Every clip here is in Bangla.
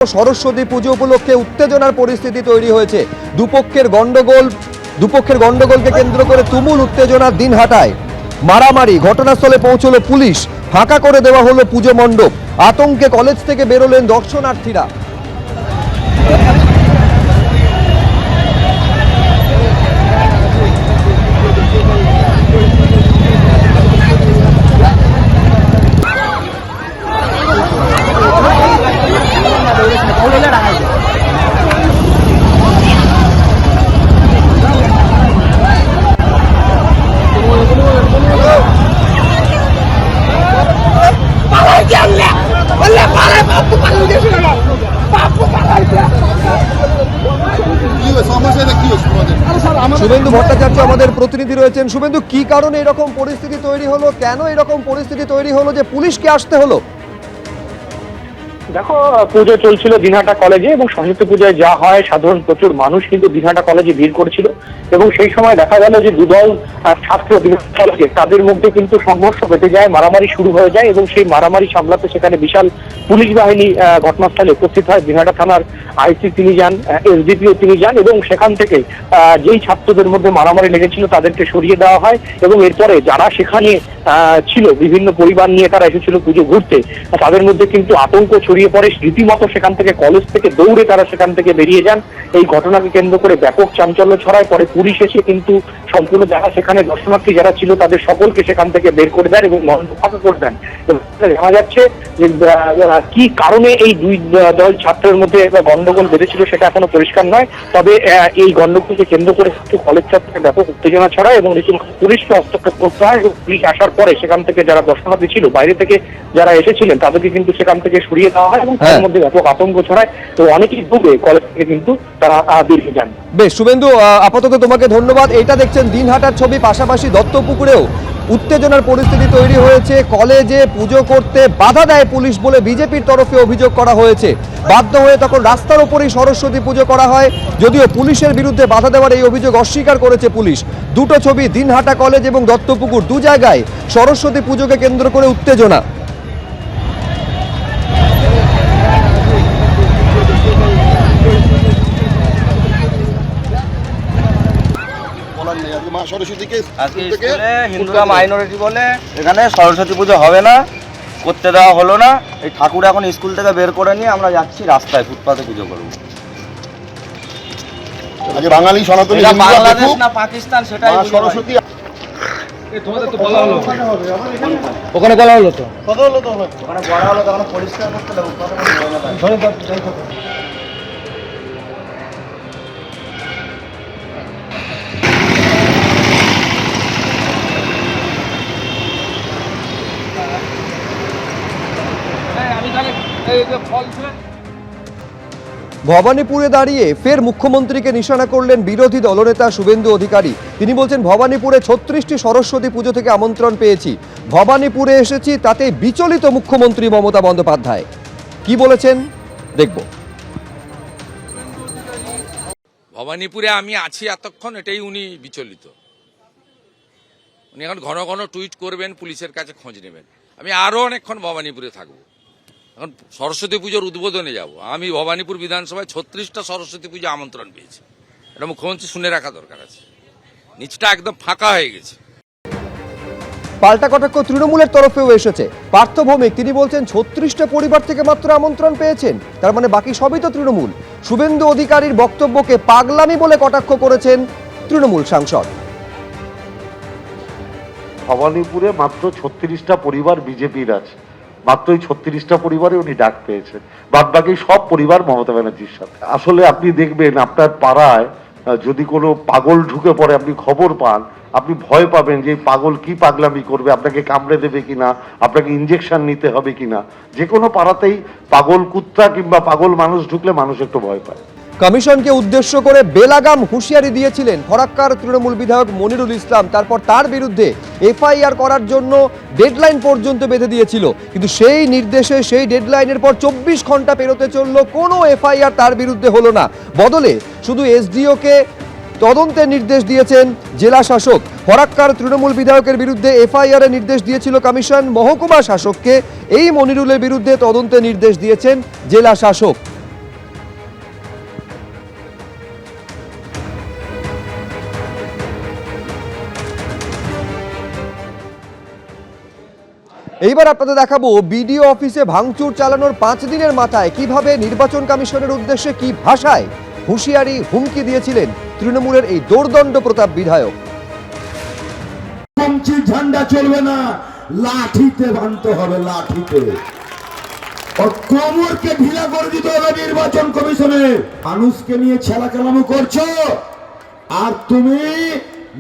সরস্বতী পুজো উপলক্ষে উত্তেজনার পরিস্থিতি তৈরি হয়েছে। দুপক্ষের গন্ডগোলকে কেন্দ্র করে তুমুল উত্তেজনার দিনহাটায় মারামারি, ঘটনাস্থলে পৌঁছলো পুলিশ, ফাঁকা করে দেওয়া হলো পুজো মণ্ডপ। আতঙ্কে কলেজ থেকে বেরোলেন দর্শনার্থীরা। শুভেন্দু ভট্টাচার্য আমাদের প্রতিনিধি রয়েছেন। শুভেন্দু, কি কারণে এরকম পরিস্থিতি তৈরি হলো, কেন এরকম পরিস্থিতি তৈরি হলো যে পুলিশকে আসতে হলো? দেখো, পুজো চলছিল দিনহাটা কলেজে এবং সরস্বতী পূজায় যা হয় সাধারণ প্রচুর মানুষ কিন্তু দিনহাটা কলেজে ভিড় করেছিল এবং সেই সময় দেখা গেল যে দুদল ছাত্র দিনহাটা কলেজে তাদের মধ্যে কিন্তু সংঘর্ষ বেঁধে যায়, মারামারি শুরু হয়ে যায় এবং সেই মারামারি সামলাতে সেখানে বিশাল পুলিশ বাহিনী ঘটনাস্থলে উপস্থিত হয়। দিনহাটা থানার আইসি তিনি যান, এসডিপিও তিনি যান এবং সেখান থেকে যেই ছাত্রদের মধ্যে মারামারি লেগেছিল তাদেরকে সরিয়ে দেওয়া হয় এবং এরপরে যারা সেখানে ছিল, বিভিন্ন পরিবার নিয়ে তারা এসেছিল পুজো ঘুরতে, তাদের মধ্যে কিন্তু আতঙ্ক ছড়িয়ে পড়ে। রীতিমতো সেখান থেকে কলেজ থেকে দৌড়ে তারা সেখান থেকে বেরিয়ে যান। এই ঘটনাকে কেন্দ্র করে ব্যাপক চাঞ্চল্য ছড়ায়। পরে পুলিশ এসে কিন্তু সম্পূর্ণ যারা সেখানে দর্শনার্থী যারা ছিল তাদের সকলকে সেখান থেকে বের করে দেন এবং মণ্ডপ ফাঁকা করে দেন। জানা যাচ্ছে যে কি কারণে এই দুই দল ছাত্রের মধ্যে গন্ডগোল বেঁধেছিল সেটা এখনো পরিষ্কার নয়। তবে এই গন্ডগোলকে কেন্দ্র করে কলেজ ছাত্রকে ব্যাপক উত্তেজনা ছড়ায় এবং পুলিশকে হস্তক্ষেপ করতে হয় এবং পুলিশ আসার পরে সেখান থেকে যারা দর্শনার্থী ছিল, বাইরে থেকে যারা এসেছিলেন তাদেরকে কিন্তু সেখান থেকে সরিয়ে দেওয়া হয় এবং তার মধ্যে ব্যাপক আতঙ্ক ছড়ায়। তো অনেকেই ডুবে কলেজ থেকে কিন্তু তারা বেরিয়ে যান। বেশ শুভেন্দু, আপাতত তোমাকে ধন্যবাদ। এটা দেখছেন দিনহাটার ছবি, পাশাপাশি দত্তপুকুরেও উত্তেজনার পরিস্থিতি তৈরি হয়েছে। কলেজে পুজো করতে বাধা দেয় পুলিশ বলে বিজেপির তরফে অভিযোগ করা হয়েছে। বাধ্য হয়ে তখন রাস্তার উপরেই সরস্বতী পুজো করা হয়, যদিও পুলিশের বিরুদ্ধে বাধা দেওয়ার এই অভিযোগ অস্বীকার করেছে পুলিশ। দুটো ছবি, দিনহাটা কলেজ এবং দত্তপুকুর, দু জায়গায় সরস্বতী পুজোকে কেন্দ্র করে উত্তেজনা। হিন্দুরা মাইনরিটি বলে এখানে সরস্বতী পুজো হবে না, করতে দেওয়া হলো না। এই ঠাকুর এখন স্কুল থেকে বের করে নিয়ে আমরা যাচ্ছি রাস্তায়, ফুটপাতে পুজো করবো। বাঙালি সনাতনী বাংলাদেশ না পাকিস্তান সেটাই সরস্বতী। ওখানে বলা হলো তো, ওখানে বলা হলো তখন পরিষ্কার করতে লাগবে। ভবানীপুরে দাঁড়িয়ে ফের মুখ্যমন্ত্রীকে নিশানা করলেন বিরোধী দলনেতা শুভেন্দু অধিকারী। তিনি বলছেন, ভবানীপুরে 36টি সরস্বতী পুজো থেকে আমন্ত্রণ পেয়েছি, ভবানীপুরে এসেছি তাতে বিচলিত মুখ্যমন্ত্রী মমতা বন্দ্যোপাধ্যায়। কি বলেছেন দেখব। ভবানীপুরে আমি আছি এতক্ষণ, এটাই উনি বিচলিত। উনি এখন ঘন ঘন টুইট করবেন, পুলিশের কাছে খোঁজ নেবেন। আমি আরো অনেকক্ষণ ভবানীপুরে থাকবো। এখন সরস্বতী পুজোর উদ্বোধনে যাব। আমি ভবানীপুর বিধানসভায় 36টা সরস্বতী পুজো আমন্ত্রণ পেয়েছি। এটা মুখ্যমন্ত্রী শুনে রাখা দরকার আছে। নিচটা একদম ফাঁকা হয়ে গেছে। পাল্টা কটাক্ষ তৃণমূলের তরফেও এসেছে। পার্থ ভৌমিক তিনি বলছেন 36টা পরিবার থেকে মাত্র আমন্ত্রণ পেয়েছেন, তার মানে বাকি সবই তো তৃণমূল। শুভেন্দু অধিকারীর বক্তব্যকে পাগলামি বলে কটাক্ষ করেছেন তৃণমূল সাংসদ। ভবানীপুরে মাত্র 36টা পরিবার বিজেপির আছে, মাত্র এই 36টা পরিবারে উনি ডাক পেয়েছেন, বাদ বাকি সব পরিবার মমতা ব্যানার্জির সাথে। আসলে আপনি দেখবেন আপনার পাড়ায় যদি কোনো পাগল ঢুকে পড়ে, আপনি খবর পান, আপনি ভয় পাবেন যে পাগল কি পাগলামি করবে, আপনাকে কামড়ে দেবে কিনা, আপনাকে ইঞ্জেকশন নিতে হবে কিনা। যে কোনো পাড়াতেই পাগল কুত্তা কিংবা পাগল মানুষ ঢুকলে মানুষ একটু ভয় পায়। কমিশনকে উদ্দেশ্য করে বেলাগাম হুঁশিয়ারি দিয়েছিলেন ফরাক্কার তৃণমূল বিধায়ক মনিরুল ইসলাম। তারপর তার বিরুদ্ধে এফআইআর করার জন্য ডেডলাইন পর্যন্ত বেঁধে দিয়েছিল, কিন্তু সেই নির্দেশে সেই ডেডলাইনের পর 24 ঘন্টা পেরোতে চলল, কোনো এফআইআর তার বিরুদ্ধে হলো না। বদলে শুধু এসডিওকে তদন্তের নির্দেশ দিয়েছেন জেলা শাসক। ফরাক্কার তৃণমূল বিধায়কের বিরুদ্ধে এফআইআর এর নির্দেশ দিয়েছিল কমিশন, মহকুমা শাসককে এই মনিরুলের বিরুদ্ধে তদন্তের নির্দেশ দিয়েছেন জেলা শাসক। এইবার আপনাদের দেখাবো বিডিও অফিসে ভাঙচুর চালানোর 5 দিনের মাথায় কিভাবে নির্বাচন কমিশনের উদ্দেশ্যে কি ভাষায় হুঁশিয়ারি হুমকি দিয়েছিলেন তৃণমূলের এই দোর্দণ্ড প্রতাপ বিধায়ক। কমচি ঝান্ডা চলবে না, লাঠিতে বাঁধতে হবে, লাঠিতে। কোমরকে ঢিলা করে দিতে হবে নির্বাচন কমিশনে। মানুষকে নিয়ে ছেলাকেলামো করছো, আর তুমি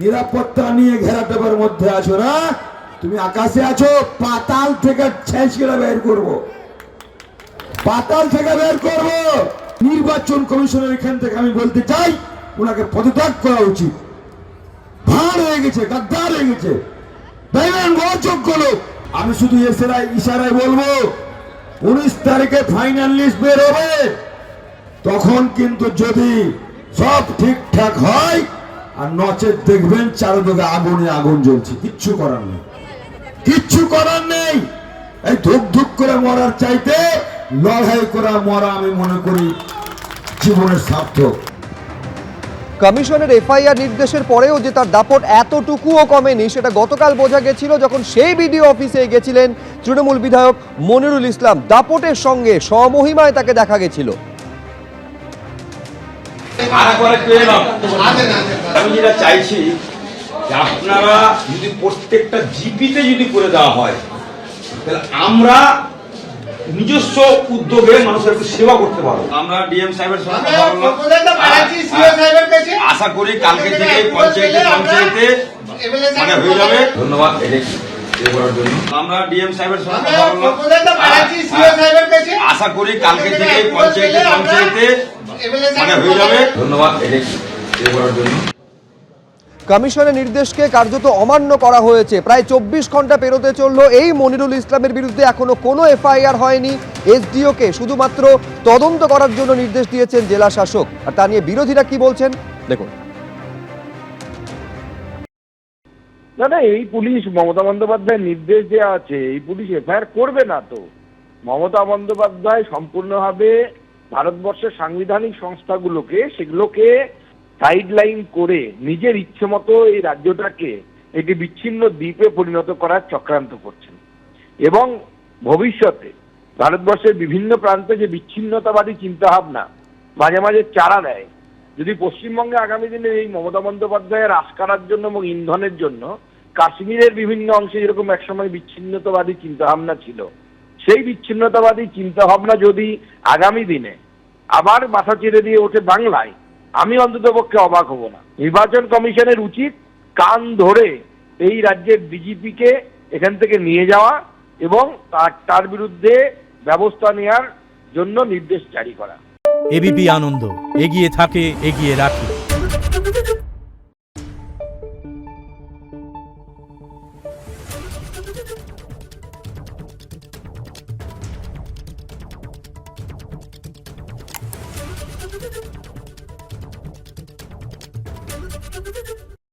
নিরাপত্তা নিয়ে ঘেরাটোপের মধ্যে আছো না। তুমি আকাশে আছো, পাতাল থেকে ছেঁচড়ে বের করবো, পাতাল থেকে বের করবো। নির্বাচন কমিশনের এখান থেকে আমি বলতে চাই, ওনাকে পদত্যাগ করা উচিত। ভাঁড় হয়ে গেছে, গাদ্দার হয়ে গেছে, দেখবেন অযোগ্য লোক। আমি শুধু ইশারায় বলবো, 19 তারিখে ফাইনাল লিস্ট বের হবে, তখন কিন্তু যদি সব ঠিকঠাক হয়, আর নচেত দেখবেন চারদিকে আগুনে আগুন জ্বলছে। কিচ্ছু করার নেই, কিচ্ছু করার নেই। এই ধুক ধুক করে মরার চাইতে লড়াই করা মরা আমি মনে করি জীবনের সার্থক। কমিশনের এফআইআর নির্দেশের পরেও যে তার দাপট এতটুকুও কমেনি সেটা গতকাল বোঝা গেছিল যখন সেই বিডিও অফিসে গেছিলেন তৃণমূল বিধায়ক মনিরুল ইসলাম। দাপটের সঙ্গে সমহিমায় তাকে দেখা গেছিল। আমি যেটা চাইছি যে আপনারা যদি প্রত্যেকটা জিপিতে যদি করে দেওয়া হয়, তাহলে আমরা নিজস্ব উদ্যোগে মানুষের সেবা করতে পারবো। আমরা ডিএম সাহেবের সঙ্গে আশা করি কালকে থেকে পঞ্চায়েতে মানে হয়ে যাবে। ধন্যবাদ আমরা ডিএম সাহেবের সঙ্গে আশা করি কালকে থেকে পঞ্চায়েতে মানে হয়ে যাবে। ধন্যবাদ জন্য। কমিশনের নির্দেশকে কার্যত অমান্য করা হয়েছে। প্রায় 24 ঘন্টা পেরোতে চললো এই মনিরুল ইসলামের বিরুদ্ধে এখনো কোনো এফআইআর হয়নি। এসডিওকে শুধুমাত্র তদন্ত করার জন্য নির্দেশ দিয়েছেন জেলা শাসক। আর তা নিয়ে বিরোধীরা কি বলছেন দেখুন। না, এই পুলিশ মমতা বন্দ্যোপাধ্যায়ের নির্দেশ দেওয়া আছে, এই পুলিশ এফআইআর করবে না। তো মমতা বন্দ্যোপাধ্যায় সম্পূর্ণভাবে ভারতবর্ষের সাংবিধানিক সংস্থাগুলোকে সেগুলোকে সাইডলাইন করে নিজের ইচ্ছে মতো এই রাজ্যটাকে একটি বিচ্ছিন্ন দ্বীপে পরিণত করার চক্রান্ত করছেন। এবং ভবিষ্যতে ভারতবর্ষের বিভিন্ন প্রান্তে যে বিচ্ছিন্নতাবাদী চিন্তাভাবনা মাঝে মাঝে চারা দেয়, যদি পশ্চিমবঙ্গে আগামী দিনে এই মমতা বন্দ্যোপাধ্যায়ের আস্কারার জন্য এবং ইন্ধনের জন্য কাশ্মীরের বিভিন্ন অংশে যেরকম একসময় বিচ্ছিন্নতাবাদী চিন্তাভাবনা ছিল, সেই বিচ্ছিন্নতাবাদী চিন্তাভাবনা যদি আগামী দিনে আবার মাথা চেড়ে দিয়ে ওঠে বাংলায়, আমি অন্ততপক্ষে অবাক হব না। নির্বাচন কমিশনের উচিত কান ধরে এই রাজ্যের ডিজিপিকে এখান থেকে নিয়ে যাওয়া এবং তার বিরুদ্ধে ব্যবস্থা নেওয়ার জন্য নির্দেশ জারি করা। এবিপি আনন্দ, এগিয়ে থাকে, এগিয়ে রাখে। Thank you.